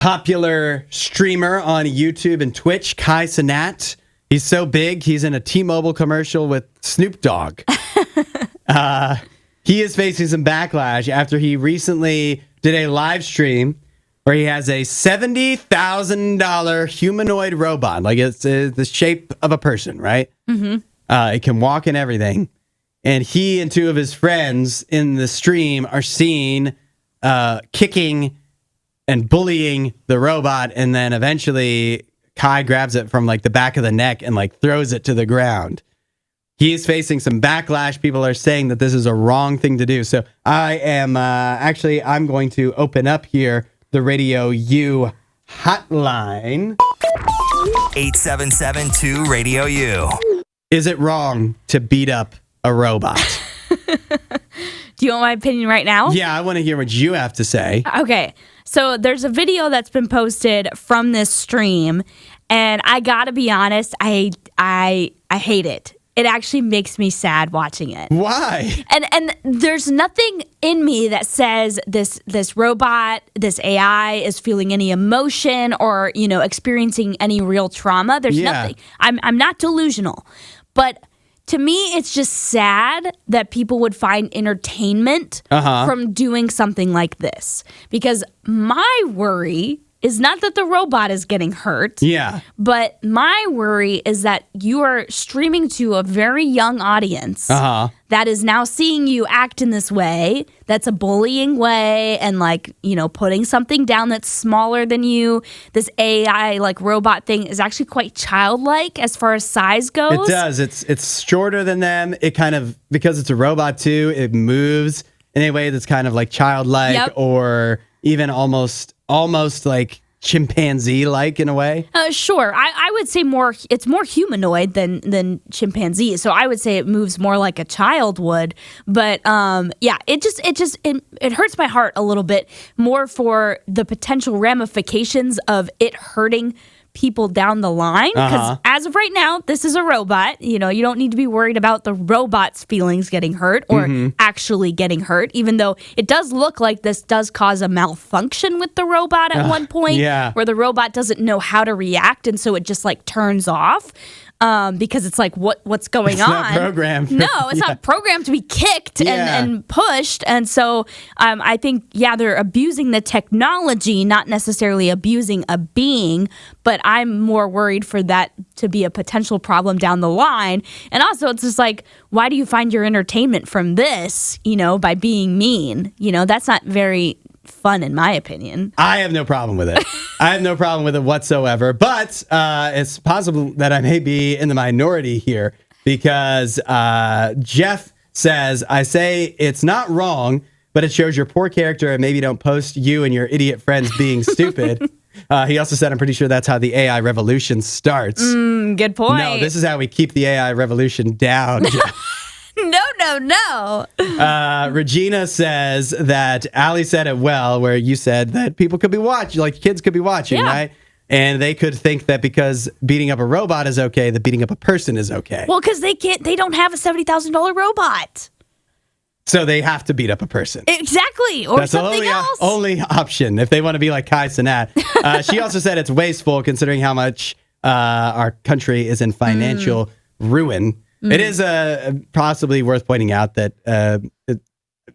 popular streamer on YouTube and Twitch, Cenat. He's so big, he's in a T-Mobile commercial with Snoop Dogg. He is facing some backlash after he recently did a live stream where he has a $70,000 humanoid robot. Like it's the shape of a person, right? Mm-hmm. It can walk and everything. And he and two of his friends in the stream are seen kicking and bullying the robot. And then eventually Kai grabs it from like the back of the neck and like throws it to the ground. He's facing some backlash. People are saying that this is a wrong thing to do. So I am I'm going to open up here the RadioU hotline. 877-2-RADIO-U. Is it wrong to beat up a robot? Do you want my opinion right now? Yeah, I want to hear what you have to say. Okay, so there's a video that's been posted from this stream, and I gotta be honest, I hate it. It actually makes me sad watching it. Why? And there's nothing in me that says this robot, this AI is feeling any emotion or, experiencing any real trauma. There's nothing. I'm not delusional. But to me, it's just sad that people would find entertainment from doing something like this. Because my worry is not that the robot is getting hurt. Yeah. But my worry is that you are streaming to a very young audience that is now seeing you act in this way. That's a bullying way and putting something down that's smaller than you. This AI robot thing is actually quite childlike as far as size goes. It does. It's shorter than them. It kind of, because it's a robot too, it moves in a way that's kind of like childlike or even almost like chimpanzee-like in a way. Sure. I would say it's more humanoid than chimpanzee. So I would say it moves more like a child would. But it hurts my heart a little bit more for the potential ramifications of it hurting people down the line, because as of right now, this is a robot. You don't need to be worried about the robot's feelings getting hurt or actually getting hurt, even though it does look like this does cause a malfunction with the robot at one point where the robot doesn't know how to react, and so it just turns off. Because it's what's going on? It's not programmed. No, it's not programmed to be kicked and pushed. And so I think, they're abusing the technology, not necessarily abusing a being, but I'm more worried for that to be a potential problem down the line. And also, it's just why do you find your entertainment from this, by being mean? That's not very fun, in my opinion. I have no problem with it. I have no problem with it whatsoever. But it's possible that I may be in the minority here because Jeff says, I say it's not wrong, but it shows your poor character and maybe don't post you and your idiot friends being stupid. He also said, I'm pretty sure that's how the AI revolution starts. Good point. No, this is how we keep the AI revolution down, Jeff. No. Regina says that Aly said it well, where you said that people could be watching, kids could be watching, right? And they could think that because beating up a robot is okay, that beating up a person is okay. Well, because they don't have a $70,000 robot. So they have to beat up a person. Exactly. Or that's something else. Only option if they want to be like Cenat. She also said it's wasteful considering how much our country is in financial ruin. It is possibly worth pointing out that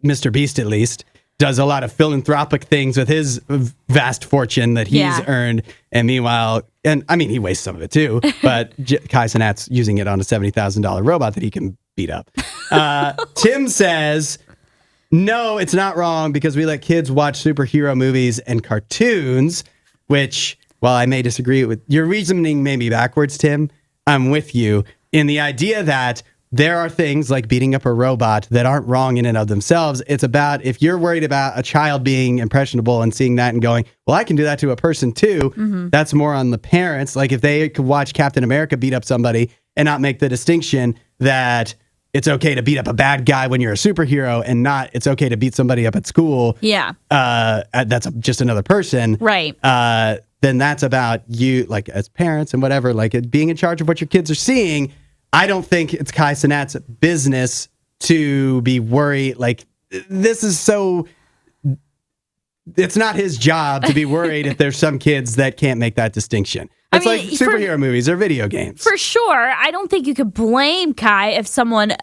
Mr. Beast, at least, does a lot of philanthropic things with his vast fortune that he's earned. And meanwhile, he wastes some of it too, but Cenat's using it on a $70,000 robot that he can beat up. Tim says, no, it's not wrong because we let kids watch superhero movies and cartoons, which, while I may disagree with your reasoning, may be backwards, Tim, I'm with you in the idea that there are things like beating up a robot that aren't wrong in and of themselves. It's about, if you're worried about a child being impressionable and seeing that and going, well, I can do that to a person too. That's more on the parents. Like if they could watch Captain America beat up somebody and not make the distinction that it's okay to beat up a bad guy when you're a superhero and not it's okay to beat somebody up at school. Yeah. That's just another person. Right. Then that's about you, as parents and whatever, being in charge of what your kids are seeing. I don't think it's Cenat's business to be worried. This is so it's not his job to be worried if there's some kids that can't make that distinction. It's like superhero movies or video games. For sure. I don't think you could blame Kai if someone,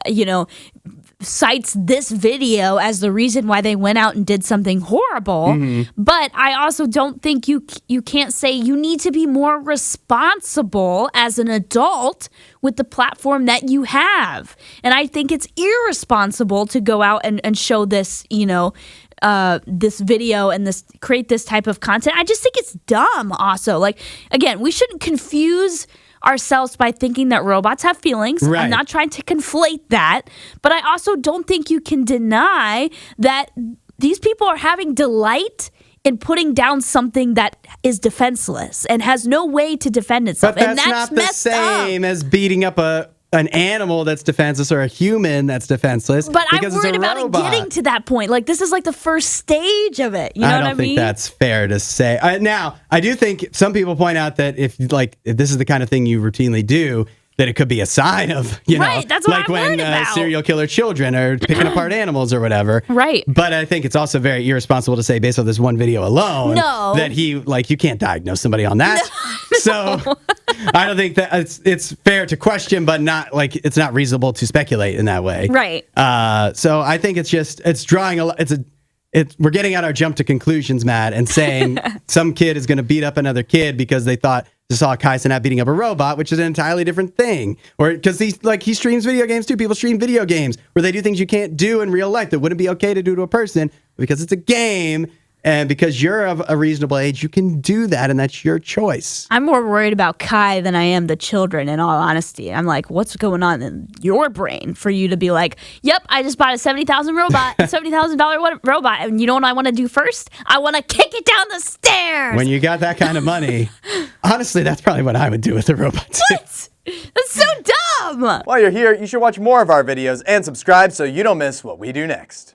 cites this video as the reason why they went out and did something horrible. Mm-hmm. But I also don't think you can't say you need to be more responsible as an adult with the platform that you have. And I think it's irresponsible to go out and show this, this video and create this type of content. I just think it's dumb also. Like, again, we shouldn't confuse ourselves by thinking that robots have feelings. Right. I'm not trying to conflate that, but I also don't think you can deny that these people are having delight in putting down something that is defenseless and has no way to defend itself. But and that's not the same as beating up an animal that's defenseless or a human that's defenseless. But I'm worried about it getting to that point. Like, this is like the first stage of it. You know what I mean? I don't think that's fair to say. Now, I do think some people point out that if this is the kind of thing you routinely do, that it could be a sign of, right, that's what like I'm when serial killer children are picking apart animals or whatever. Right. But I think it's also very irresponsible to say, based on this one video alone, that you can't diagnose somebody on that. No. So I don't think that it's fair to question, but not it's not reasonable to speculate in that way. Right. So I think it's drawing we're getting at our jump to conclusions, Matt, and saying some kid is going to beat up another kid because they saw Kai Cenat beating up a robot, which is an entirely different thing. Or because he streams video games too. People stream video games where they do things you can't do in real life that wouldn't be okay to do to a person because it's a game. And because you're of a reasonable age, you can do that, and that's your choice. I'm more worried about Kai than I am the children, in all honesty. I'm like, what's going on in your brain for you to be like, yep, I just bought a $70,000 robot, and you know what I want to do first? I want to kick it down the stairs. When you got that kind of money, honestly, that's probably what I would do with a robot too. What? That's so dumb. While you're here, you should watch more of our videos and subscribe so you don't miss what we do next.